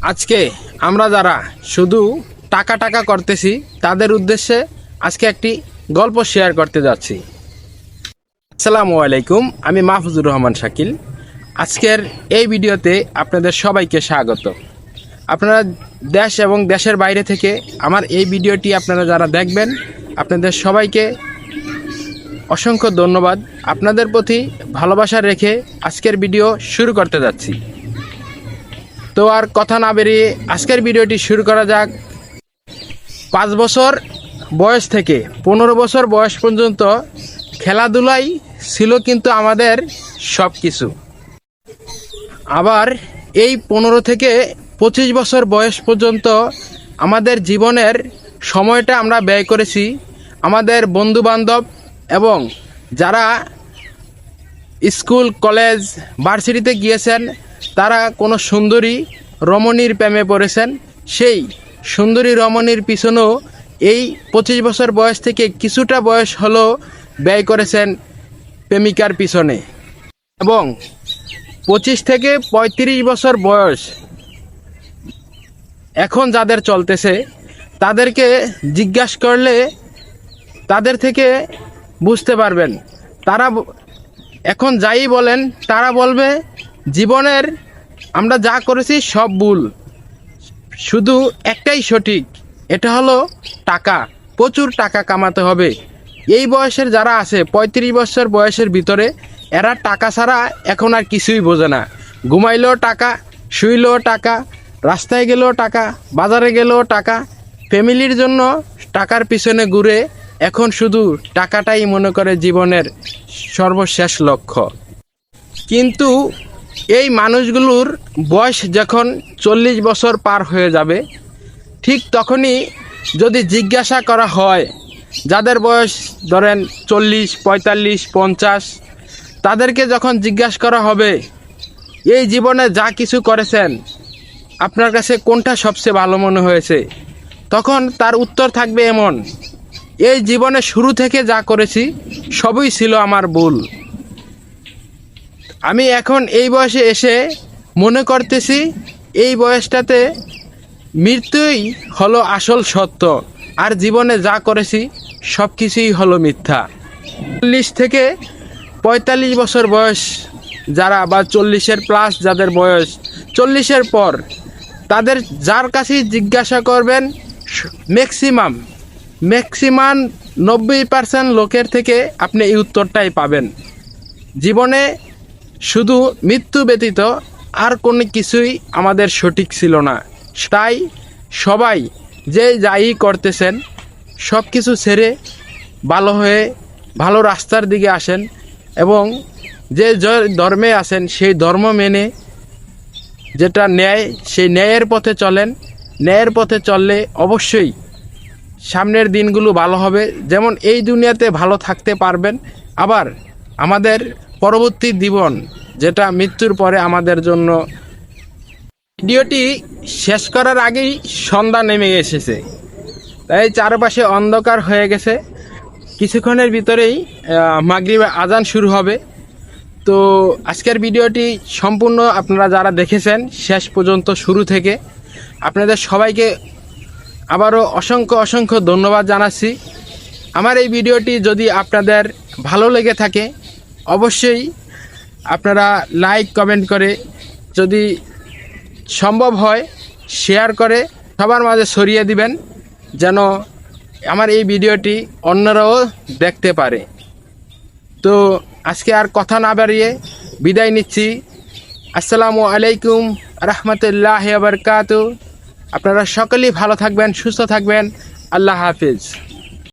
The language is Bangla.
আজকে আমরা যারা শুধু টাকা টাকা করতেছি তাদের উদ্দেশ্যে আজকে একটি গল্প শেয়ার করতে যাচ্ছি। আসসালামু আলাইকুম, আমি মাহফুজুর রহমান শাকিল। আজকের এই ভিডিওতে আপনাদের সবাইকে স্বাগত। আপনারা দেশ এবং দেশের বাইরে থেকে আমার এই ভিডিওটি আপনারা যারা দেখবেন আপনাদের সবাইকে অসংখ্য ধন্যবাদ। আপনাদের প্রতি ভালোবাসা রেখে আজকের ভিডিও শুরু করতে যাচ্ছি। তো আর কথা না বেরিয়ে আজকের ভিডিওটি শুরু করা যাক। 5 বছর বয়স থেকে 15 বছর বয়স পর্যন্ত খেলাধুলাই ছিল কিন্তু আমাদের সব কিছু। আবার এই 15 থেকে 25 বছর বয়স পর্যন্ত আমাদের জীবনের সময়টা আমরা ব্যয় করেছি আমাদের বন্ধুবান্ধব এবং যারা স্কুল কলেজ ভার্সিটিতে গিয়েছেন তারা কোনো সুন্দরী রমণীর প্রেমে পড়েছেন। সেই সুন্দরী রমণীর পিছনেও এই 25 বছর বয়স থেকে কিছুটা বয়স হলো ব্যয় করেছেন প্রেমিকার পিছনে। এবং 25 থেকে 35 বছর বয়স এখন যাদের চলতেছে তাদেরকে জিজ্ঞাসা করলে তাদের থেকে বুঝতে পারবেন, তারা এখন যাই বলেন তারা বলবে জীবনের আমরা যা করেছি সব ভুল, শুধু একটাই সঠিক, এটা হলো টাকা। প্রচুর টাকা কামাতে হবে। এই বয়সের যারা আছে 35 বছর বয়সের ভিতরে এরা টাকা ছাড়া এখন আর কিছুই বোঝে না। ঘুমাইলেও টাকা, শুইলেও টাকা, রাস্তায় গেলেও টাকা, বাজারে গেলেও টাকা, ফ্যামিলির জন্য টাকার পিছনে ঘুরে এখন শুধু টাকাটাই মনে করে জীবনের সর্বশেষ লক্ষ্য। কিন্তু এই মানুষগুলোর বয়স যখন 40 বছর পার হয়ে যাবে ঠিক তখনই যদি জিজ্ঞাসা করা হয়, যাদের বয়স ধরেন 40, 45, 50, তাদেরকে যখন জিজ্ঞাসা করা হবে এই জীবনে যা কিছু করেছেন আপনার কাছে কোনটা সবচেয়ে ভালো মনে হয়েছে, তখন তার উত্তর থাকবে এমন, এই জীবনে শুরু থেকে যা করেছি সবই ছিল আমার ভুল। আমি এখন এই বয়সে এসে মনে করতেছি এই বয়সটাতে মৃত্যুই হলো আসল সত্য, আর জীবনে যা করেছি সব কিছুই হলো মিথ্যা। 40 থেকে 45 বছর বয়স যারা বা 40-এর প্লাস যাদের বয়স, 40-এর পর তাদের যার কাছেই জিজ্ঞাসা করবেন ম্যাক্সিমাম 90% লোকের থেকে আপনি এই উত্তরটাই পাবেন, জীবনে শুধু মৃত্যু ব্যতীত আর কোনো কিছুই আমাদের সঠিক ছিল না। তাই সবাই যে যাই করতেছেন সব কিছু ছেড়ে ভালো হয়ে ভালো রাস্তার দিকে আসেন এবং যে ধর্মে আছেন সেই ধর্ম মেনে যেটা ন্যায় সেই ন্যায়ের পথে চলেন। ন্যায়ের পথে চললে অবশ্যই সামনের দিনগুলো ভালো হবে। যেমন এই দুনিয়াতে ভালো থাকতে পারবেন, আবার আমাদের পরবর্তী জীবন যেটা মৃত্যুর পরে আমাদের জন্য। ভিডিওটি শেষ করার আগেই সন্ধ্যা নেমে এসেছে, তাই চারপাশে অন্ধকার হয়ে গেছে। কিছুক্ষণের ভিতরেই মাগরিবের আজান শুরু হবে। তো আজকের ভিডিওটি সম্পূর্ণ আপনারা যারা দেখেছেন শেষ পর্যন্ত শুরু থেকে আপনাদের সবাইকে আবারও অসংখ্য ধন্যবাদ জানাচ্ছি। আমার এই ভিডিওটি যদি আপনাদের ভালো লেগে থাকে অবশ্যই আপনারা লাইক কমেন্ট করে, যদি সম্ভব হয় শেয়ার করে সবার মাঝে ছড়িয়ে দিবেন, যেন আমার এই ভিডিওটি অন্যরাও দেখতে পারে। তো আজকে আর কথা না বাড়িয়ে বিদায় নিচ্ছি। আসসালামু আলাইকুম রহমতুল্লাহি ওয়া বারাকাতুহু। আপনারা সকলেই ভালো থাকবেন, সুস্থ থাকবেন। আল্লাহ হাফিজ।